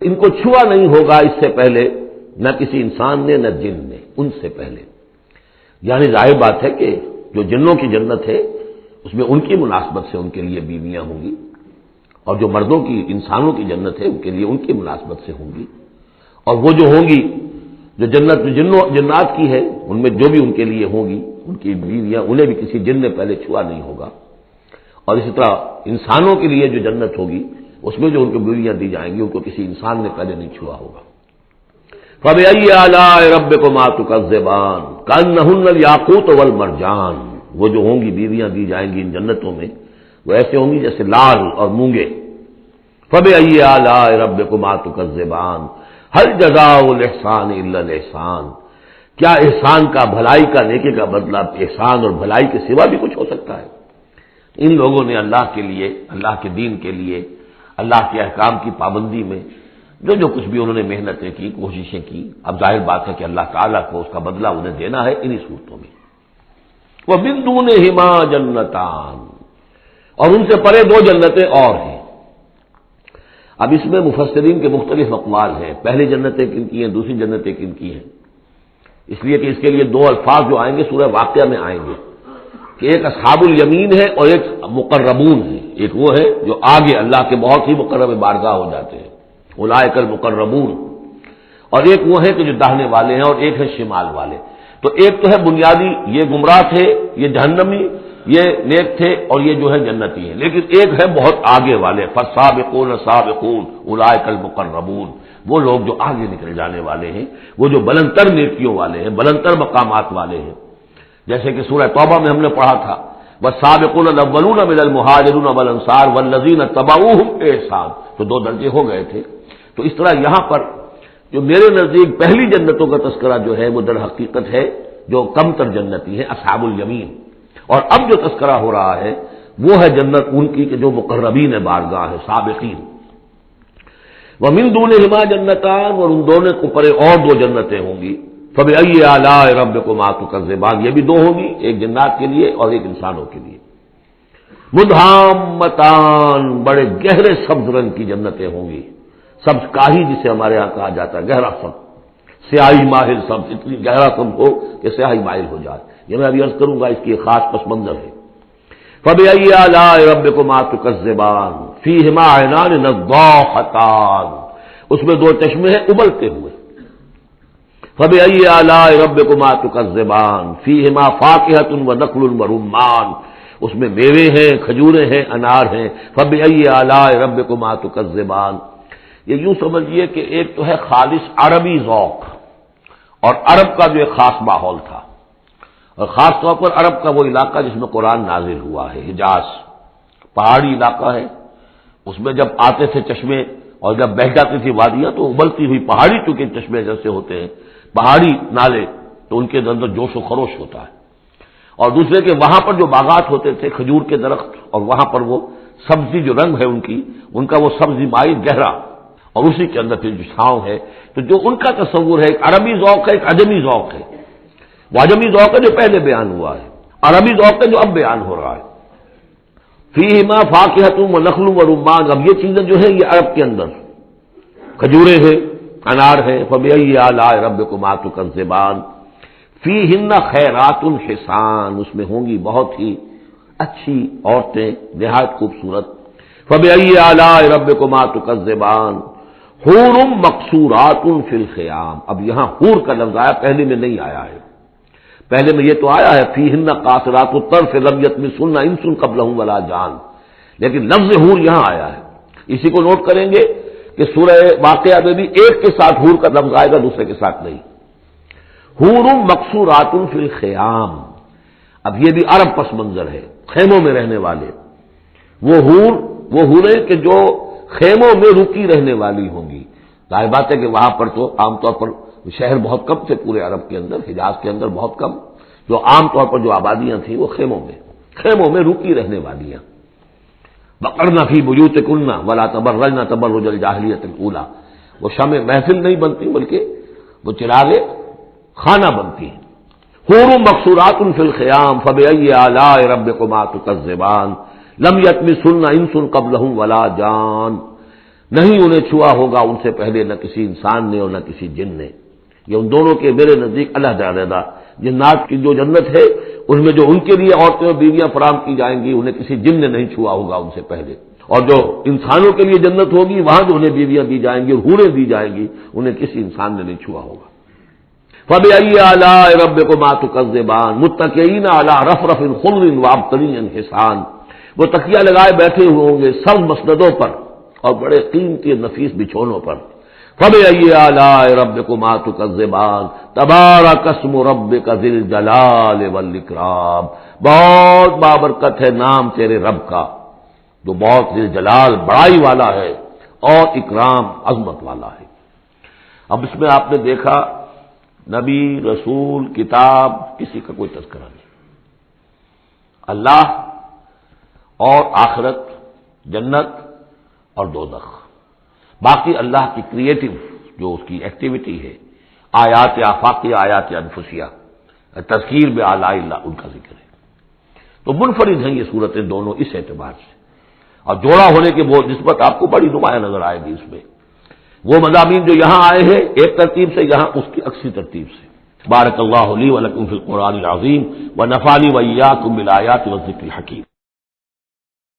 ان کو چھوا نہیں ہوگا اس سے پہلے نہ کسی انسان نے نہ جن نے، ان سے پہلے۔ یعنی ظاہر بات ہے کہ جو جنوں کی جنت ہے اس میں ان کی مناسبت سے ان کے لیے بیویاں ہوں گی، اور جو مردوں کی انسانوں کی جنت ہے ان کے لیے ان کی مناسبت سے ہوں گی، اور وہ جو ہوں گی جو جنت جنات کی ہے ان میں جو بھی ان کے لیے ہوں گی ان کی بیویاں انہیں بھی کسی جن نے پہلے چھوا نہیں ہوگا، اور اسی طرح انسانوں کے لیے جو جنت ہوگی اس میں جو ان کو بیویاں دی جائیں گی ان کو کسی انسان نے پہلے نہیں چھوا ہوگا۔ فَبِأَيِّ آلَاءِ رَبِّكُمَا تُكَذِّبَانِ كَأَنَّهُنَّ الْيَاقُوتُ وَالْمَرْجَانُ، وہ جو ہوں گی بیویاں دی جائیں گی ان جنتوں میں، وہ ایسے ہوں گی جیسے لال اور مونگے۔ فَبِأَيِّ آلَاءِ رَبِّكُمَا تُكَذِّبَانِ هَلْ جَزَاءُ الْإِحْسَانِ إِلَّا الْإِحْسَانُ، کیا احسان کا، بھلائی کا، نیکی کا بدلہ احسان اور بھلائی کے سوا بھی کچھ ہو سکتا ہے؟ ان لوگوں نے اللہ کے لیے، اللہ کے دین کے لیے، اللہ کے احکام کی پابندی میں جو کچھ بھی انہوں نے محنتیں کی، کوششیں کی، اب ظاہر بات ہے کہ اللہ تعالیٰ کو اس کا بدلہ انہیں دینا ہے انہی صورتوں میں۔ وَمِن دُونِهِمَا جَنَّتَانِ، اور ان سے پرے دو جنتیں اور ہیں۔ اب اس میں مفسرین کے مختلف اقوال ہیں، پہلی جنتیں کن کی ہیں، دوسری جنتیں کن کی ہیں، اس لیے کہ اس کے لیے دو الفاظ جو آئیں گے سورہ واقعہ میں آئیں گے کہ ایک اصحاب الیمین ہے اور ایک مقربون ہے۔ ایک وہ ہے جو آگے اللہ کے بہت ہی مقرب بارگاہ ہو جاتے ہیں، اولئک المقربون، اور ایک وہ ہے کہ جو داہنے والے ہیں، اور ایک ہے شمال والے۔ تو ایک تو ہے بنیادی، یہ گمراہ تھے، یہ جہنمی، یہ نیک تھے، اور یہ جو ہے جنتی ہیں، لیکن ایک ہے بہت آگے والے، فالسابقون السابقون اولئک المقربون، وہ لوگ جو آگے نکل جانے والے ہیں، وہ جو بلندتر نیکیوں والے ہیں، بلندتر مقامات والے ہیں۔ جیسے کہ سورہ توبہ میں ہم نے پڑھا تھا والسابقون الاولون من المہاجرین والانصار والذین اتبعوہم بإحسان، تو دو درجے ہو گئے تھے۔ تو اس طرح یہاں پر جو میرے نزدیک پہلی جنتوں کا تذکرہ جو ہے وہ در حقیقت ہے جو کم تر جنتی ہے، اصحاب الیمین، اور اب جو تذکرہ ہو رہا ہے وہ ہے جنت ان کی کہ جو مقربین بارگاہ ہے، سابقین۔ وَمِن دُونِهِمَا جَنَّتَانِ، اور ان دونوں کو پرے اور دو جنتیں ہوں گی۔ فَبِأَيِّ آلَاءِ رَبِّكُمَا تُكَذِّبَانِ، یہ بھی دو ہوں گی، ایک جنات کے لیے اور ایک انسانوں کے لیے۔ مُدْحَامَّتَانِ، بڑے گہرے سبز رنگ کی جنتیں ہوں گی، سبز کاہی جسے ہمارے ہاں کہا جاتا ہے، گہرا سبز، سیاہی مائل سبز، اتنی گہرا سبز ہو کہ سیاہی مائل ہو جائے۔ یہ میں ابھی عرض کروں گا، اس کی ایک خاص پس منظر ہے۔ فَبِأَيِّ آلَاءِ رَبِّكُمَا تُكَذِّبَانِ فِيهِمَا عَيْنَانِ نَضَّاخَتَانِ، اس میں دو چشمے ہیں ابلتے ہوئے۔ فَبِأَيِّ آلَاءِ رَبِّكُمَا تُكَذِّبَانِ فِيهِمَا فَاكِهَةٌ وَنَخْلٌ وَرُمَّانٌ، اس میں میوے ہیں، کھجوریں ہیں، انار ہیں۔ فَبِأَيِّ آلَاءِ رَبِّكُمَا تُكَذِّبَانِ، یہ یوں سمجھیے کہ ایک تو ہے خالص عربی ذوق، اور عرب کا جو ایک خاص ماحول تھا، اور خاص طور پر عرب کا وہ علاقہ جس میں قرآن نازل ہوا ہے، حجاز، پہاڑی علاقہ ہے، اس میں جب آتے تھے چشمے اور جب بہہ جاتی تھی وادیاں تو ابلتی ہوئی پہاڑی، چونکہ چشمے جیسے ہوتے ہیں پہاڑی نالے، تو ان کے اندر جوش و خروش ہوتا ہے۔ اور دوسرے کہ وہاں پر جو باغات ہوتے تھے کھجور کے درخت، اور وہاں پر وہ سبزی جو رنگ ہے ان کا وہ سبزی مائل گہرا، اور اسی کے اندر پھر جو چھاؤں ہے، تو جو ان کا تصور ہے ایک عربی ذوق ہے، ایک عجمی ذوق ہے۔ وہ عجمی ذوق ہے جو پہلے بیان ہوا ہے، عربی ذوق ہے جو اب بیان ہو رہا ہے۔ فیہما فاکہۃ ونخل ورمان، اب یہ چیزیں جو ہیں یہ عرب کے اندر کھجوریں ہیں، انار ہے۔ فبأي آلاء ربكما تكذبان فیہن خیرات حسان، اس میں ہوں گی بہت ہی اچھی عورتیں، نہایت خوبصورت۔ فبأي آلاء ربكما تكذبان حور مقصورات فی الخیام، اب یہاں حور کا لفظ آیا، پہلے میں نہیں آیا ہے۔ پہلے میں یہ تو آیا ہے فیہن قاصرات الطرف لم یطمثن انس قبلہم ولا جان، لیکن لفظ حور یہاں آیا ہے۔ اسی کو نوٹ کریں گے کہ سورہ واقعہ میں بھی ایک کے ساتھ حور کا لفظ آئے گا، دوسرے کے ساتھ نہیں۔ حور مقصورات فی الخیام، اب یہ بھی عرب پس منظر ہے، خیموں میں رہنے والے وہ حوریں کہ جو خیموں میں رکی رہنے والی ہوں گی۔ ظاہر بات ہے کہ وہاں پر تو عام طور پر شہر بہت کم تھے، پورے عرب کے اندر، حجاز کے اندر بہت کم، جو عام طور پر جو آبادیاں تھیں وہ خیموں میں رکی رہنے والیاں۔ وقرن فی بیوتکن ولا تبرجن تبرج الجاہلیۃ الاولی، وہ شمع محفل نہیں بنتی بلکہ وہ چراغ خانہ بنتی ہیں۔ حور مقصورات فی الخیام فبأي آلاء ربکما تکذبان لم یطمثن انس قبلہم ولا جان، نہیں انہیں چھوا ہوگا ان سے پہلے نہ کسی انسان نے اور نہ کسی جن نے۔ یہ ان دونوں کے میرے نزدیک علیحدہ علیحدہ، جنات کی جو جنت ہے اس میں جو ان کے لیے عورتیں اور بیویاں فراہم کی جائیں گی انہیں کسی جن نے نہیں چھوا ہوگا ان سے پہلے، اور جو انسانوں کے لیے جنت ہوگی وہاں جو انہیں بیویاں دی جائیں گی اور حوریں دی جائیں گی انہیں کسی انسان نے نہیں چھوا ہوگا۔ فبأي آلاء ربكما تكذبان متكئين على رفرف خضر وعبقري حسان، وہ تکیہ لگائے بیٹھے ہوئے ہوں گے سب مسندوں پر اور بڑے قیمتی نفیس بچھونوں پر۔ فَبِأَيِّ آلَاءِ رَبِّكُمَا تُكَذِّبَانِ تَبَارَكَ اسْمُ رَبِّكَ ذِی الْجَلَالِ وَالْإِکرام، بہت بابرکت ہے نام تیرے رب کا جو بہت ذی الجلال بڑائی والا ہے اور اکرام عظمت والا ہے۔ اب اس میں آپ نے دیکھا نبی، رسول، کتاب، کسی کا کوئی تذکرہ نہیں، اللہ اور آخرت، جنت اور دوزخ، باقی اللہ کی کریٹو جو اس کی ایکٹیویٹی ہے، آیات آفاقیہ، آیات انفسیہ، تذکیر بآلاء اللہ، ان کا ذکر ہے۔ تو منفرد ہیں یہ صورتیں دونوں اس اعتبار سے، اور جوڑا ہونے کی وہ نسبت آپ کو بڑی نمایاں نظر آئے گی اس میں۔ وہ مضامین جو یہاں آئے ہیں ایک ترتیب سے، یہاں اس کی عکسی ترتیب سے۔ بارک اللہ لی ولکم فی القرآن العظیم ونفعنی وإیاکم بالآیات والذکر الحکیم۔